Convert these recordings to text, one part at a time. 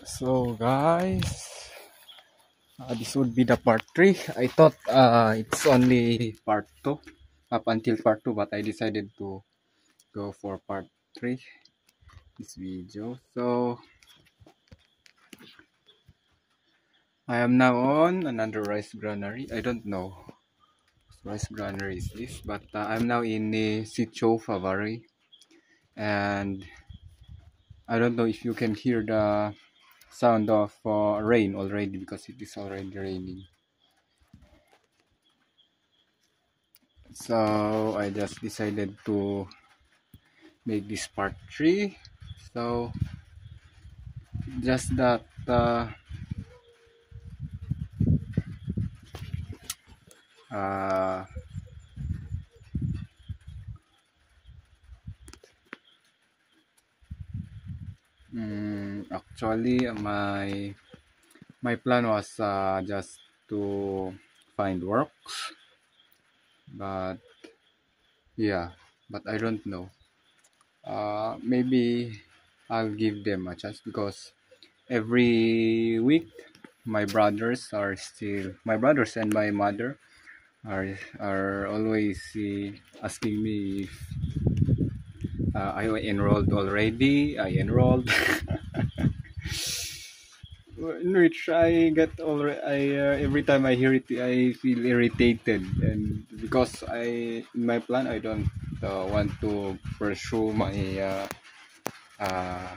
So guys, this would be the part 3. I thought it's only part 2 up until part 2, but I decided to go for part 3 this video. So I am now on another rice granary. I don't know what rice granary is this, but I'm now in the Sitio Favari, and I don't know if you can hear the sound of rain already because it is already raining. So I just decided to make this part 3. So just that uh, actually my plan was just to find works, but yeah, but I don't know, maybe I'll give them a chance because every week my brothers and my mother are always asking me if I enrolled already. I enrolled. In which I get already. Every time I hear it, I feel irritated, and because in my plan I don't want to pursue my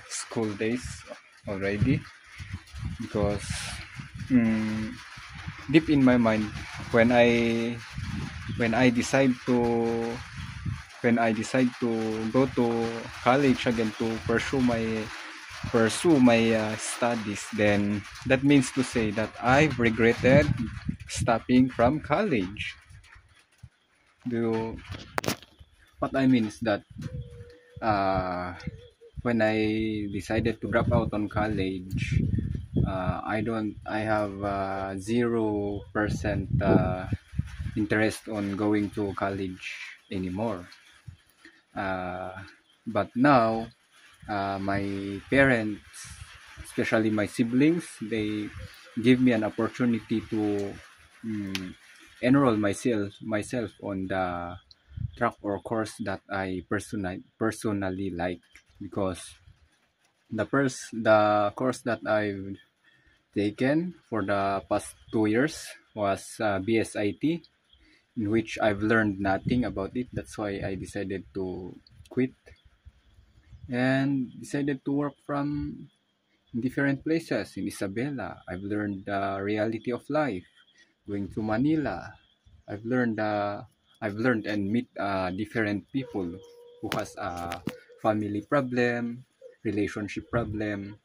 school days already because um, deep in my mind when I when I decide to go to college again to pursue my studies, then that means to say that I've regretted stopping from college. Do What I mean is that uh, when I decided to drop out on college, I have 0% interest on going to college anymore. Uh, but now my parents, especially my siblings, they give me an opportunity to um, enroll myself on the track or course that I personally like, because the course that I've taken for the past 2 years was BSIT, in which I've learned nothing about it. That's why I decided to quit and decided to work from different places. In Isabela, I've learned the reality of life. Going to Manila, I've learned and meet different people who has a family problem, relationship problem,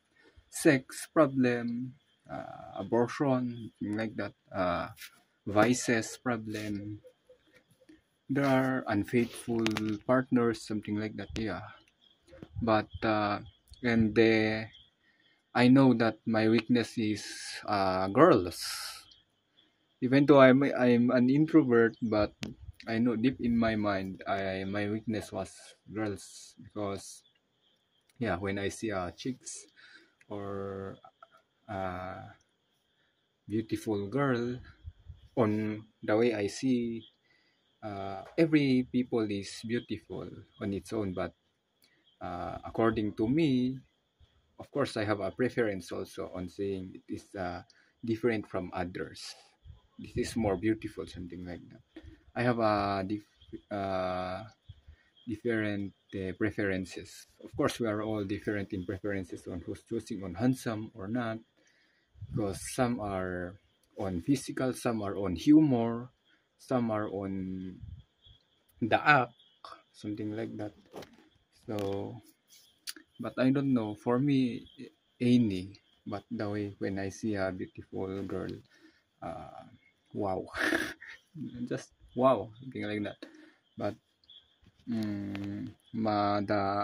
sex problem, abortion, something like that, vices problem. There are unfaithful partners, something like that. Yeah, but and I know that my weakness is girls. Even though I'm an introvert, but I know deep in my mind, my weakness was girls, because yeah, when I see chicks or a beautiful girl, on the way I see, every people is beautiful on its own, but according to me, of course, I have a preference also on saying it is different from others. This is more beautiful, something like that. I have a uh, different preferences. Of course, we are all different in preferences on who's choosing on handsome or not, because some are on physical, some are on humor, some are on the act, something like that. So, but I don't know. For me, any. But the way when I see a beautiful girl, uh, wow, just wow, something like that. But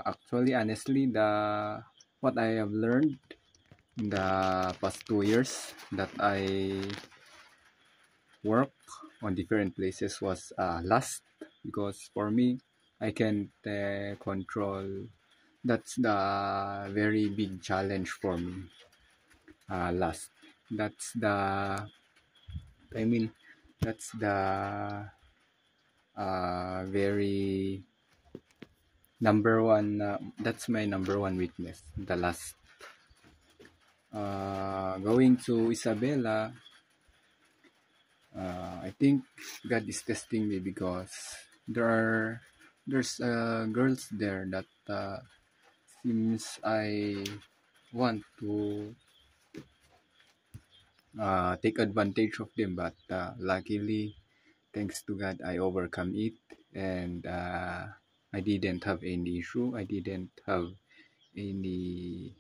actually, honestly, the what I have learned in the past 2 years that I work on different places was lust, because for me, I can't control. That's the very big challenge for me. last. That's the, I mean, that's the very number one, that's my number one weakness, the last. Going to Isabela, I think God is testing me because there's girls there that seems I want to take advantage of them, but luckily, thanks to God, I overcome it, and I didn't have any issue. I didn't have any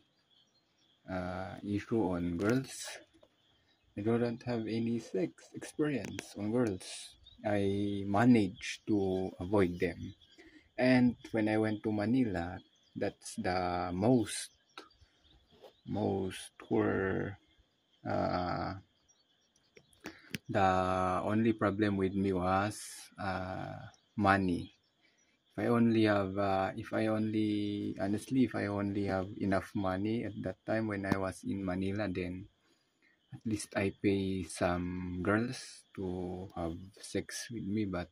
issue on girls. I don't have any sex experience on girls. I managed to avoid them. And when I went to Manila, that's the most were the only problem with me was money. If I only, honestly, if I only have enough money at that time when I was in Manila, then at least I pay some girls to have sex with me. But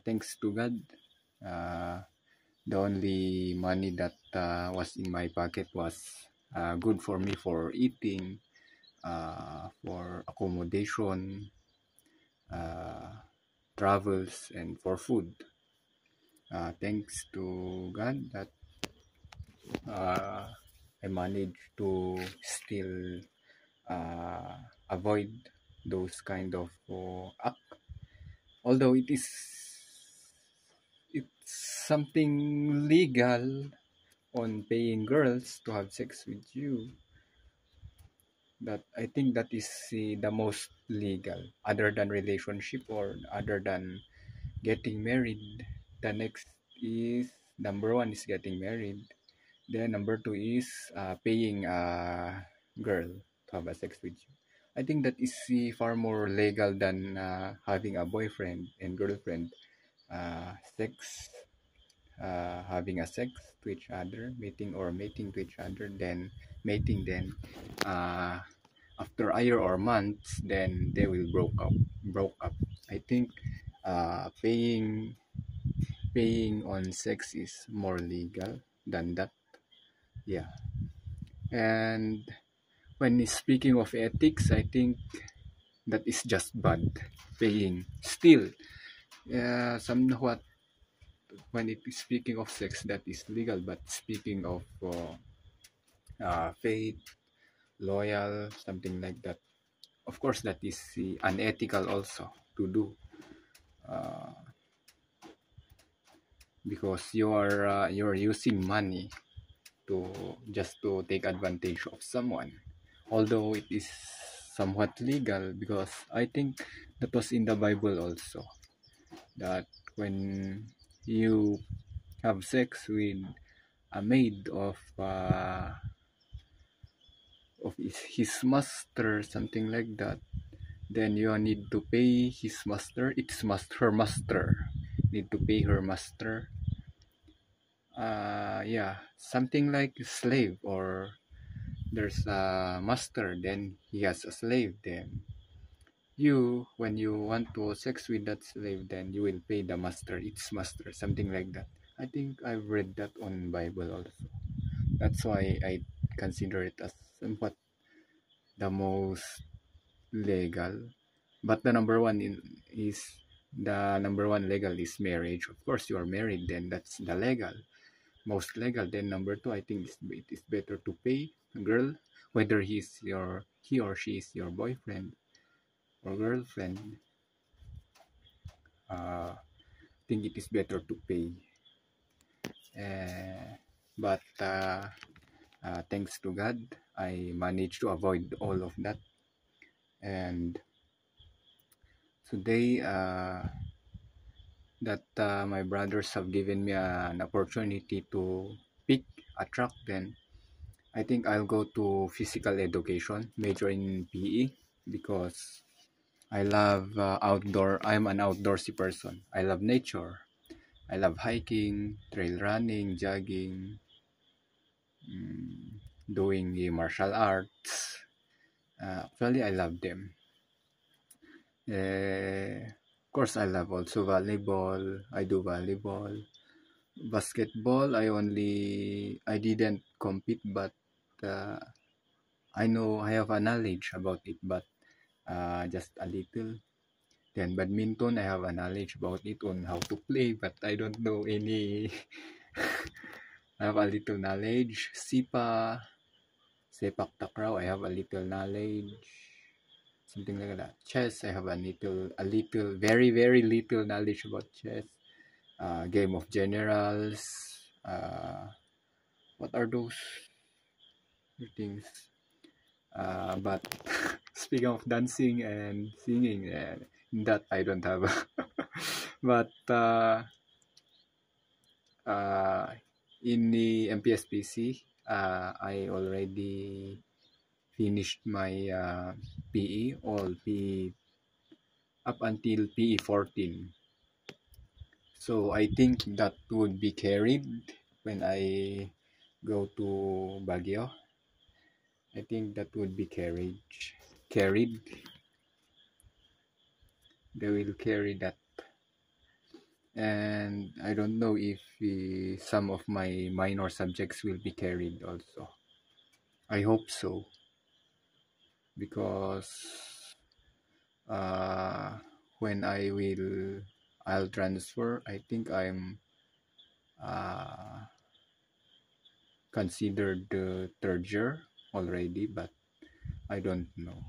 thanks to God, uh, the only money that was in my pocket was good for me for eating, for accommodation, uh, travels, and for food. Thanks to God that uh, I managed to still uh, avoid those kind of act. Although it's something legal on paying girls to have sex with you, that I think that is the most legal other than relationship or other than getting married. The next is, number one is getting married. Then number two is paying a girl to have a sex with you. I think that is far more legal than having a boyfriend and girlfriend sex, having a sex to each other, mating to each other, then mating, then uh, after a year or months, then they will broke up. I think paying on sex is more legal than that. Yeah. And when speaking of ethics, I think that is just bad. Paying still, somewhat, when it is speaking of sex, that is legal. But speaking of faith, loyal, something like that, of course, that is unethical also to do, uh, because you're using money to just to take advantage of someone. Although it is somewhat legal, because I think that was in the Bible also, that when you have sex with a maid of his master, something like that, then you need to pay his master. It's her master. Need to pay her master. Yeah, something like slave, or there's a master, then he has a slave. Then when you want to sex with that slave, then you will pay the master, its master, something like that. I think I've read that on Bible also. That's why I consider it as somewhat the most legal. But the number one legal is marriage. Of course, you are married, then that's the legal, most legal. Then number two, I think it is better to pay a girl, whether he or she is your boyfriend or girlfriend. I think it is better to pay. But thanks to God, I managed to avoid all of that. And today, that my brothers have given me an opportunity to pick a track, then I think I'll go to physical education, major in PE, because I love outdoor. I'm an outdoorsy person. I love nature. I love hiking, trail running, jogging, doing the martial arts. Actually, I love them. Of course, I love also volleyball. I do volleyball. Basketball, I didn't compete, but uh, I know I have a knowledge about it, but just a little. Then badminton, I have a knowledge about it on how to play, but I don't know any. I have a little knowledge. Sepak takraw, I have a little knowledge. Something like that. Chess, I have very, very little knowledge about chess. Game of Generals. What are those things? But speaking of dancing and singing, that I don't have. But uh, in the MPSPC, I already finished my PE, all PE up until PE 14. So I think that would be carried when I go to Baguio. I think that would be carried. They will carry that. And I don't know if some of my minor subjects will be carried also. I hope so, because uh, when I'll transfer, I think I'm considered the third year already, but I don't know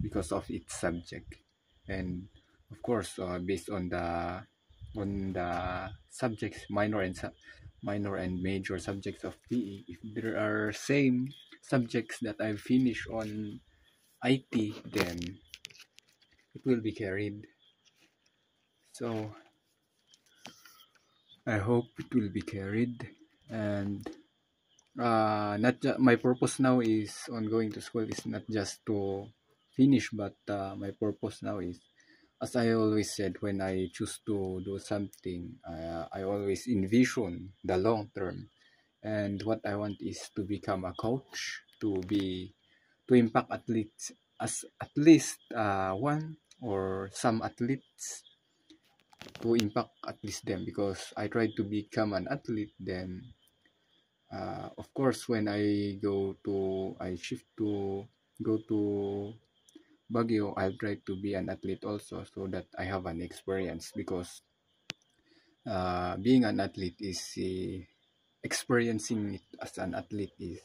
because of its subject. And of course, based on the subjects, minor and major subjects of PE, if there are same subjects that I've finished on IT, then it will be carried. So I hope it will be carried. And not my purpose now is on going to school is not just to finish, but my purpose now is, as I always said, when I choose to do something, I always envision the long term, and what I want is to become a coach, to impact athletes, as at least one or some athletes, to impact at least them, because I tried to become an athlete. Then of course, when I shift to go to Baguio, I'll try to be an athlete also, so that I have an experience, because being an athlete is experiencing it as an athlete is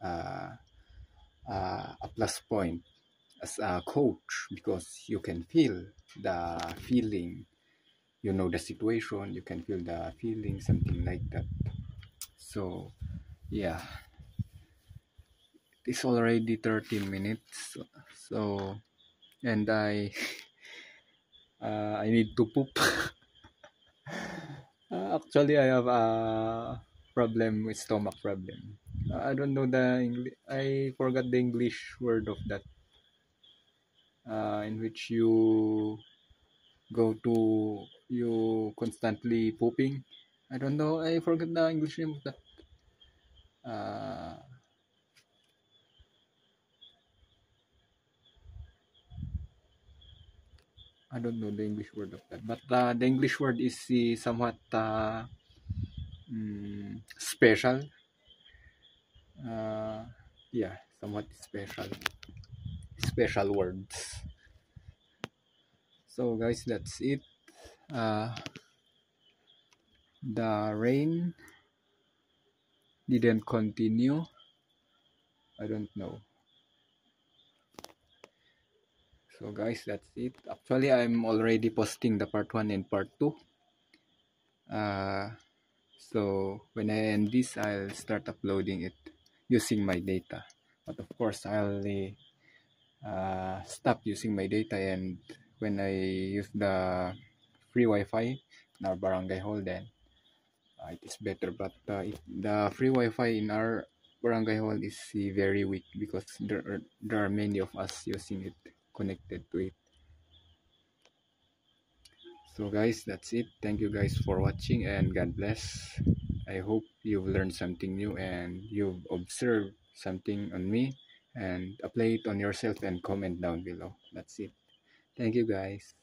uh, a plus point as a coach, because you can feel the feeling, you know the situation, you can feel the feeling, something like that. So yeah, it's already 13 minutes, so and I need to poop. Actually, I have a problem with stomach problem. I don't know the English. I forgot the English word of that. In which you constantly pooping. I don't know. I forgot the English name of that. Uh, I don't know the English word of that. But the English word is somewhat special. Uh, yeah, somewhat special. Special words. So guys, that's it. The rain didn't continue. I don't know. So guys, that's it. Actually, I'm already posting the part 1 and part 2. So when I end this, I'll start uploading it using my data. But of course, I'll stop using my data, and when I use the free Wi-Fi in our barangay hall, then it is better. But the free Wi-Fi in our barangay hall is very weak, because there are many of us using it, connected to it. So guys, that's it. Thank you guys for watching, and God bless. I hope you've learned something new and you've observed something on me, and apply it on yourself and comment down below. That's it. Thank you guys.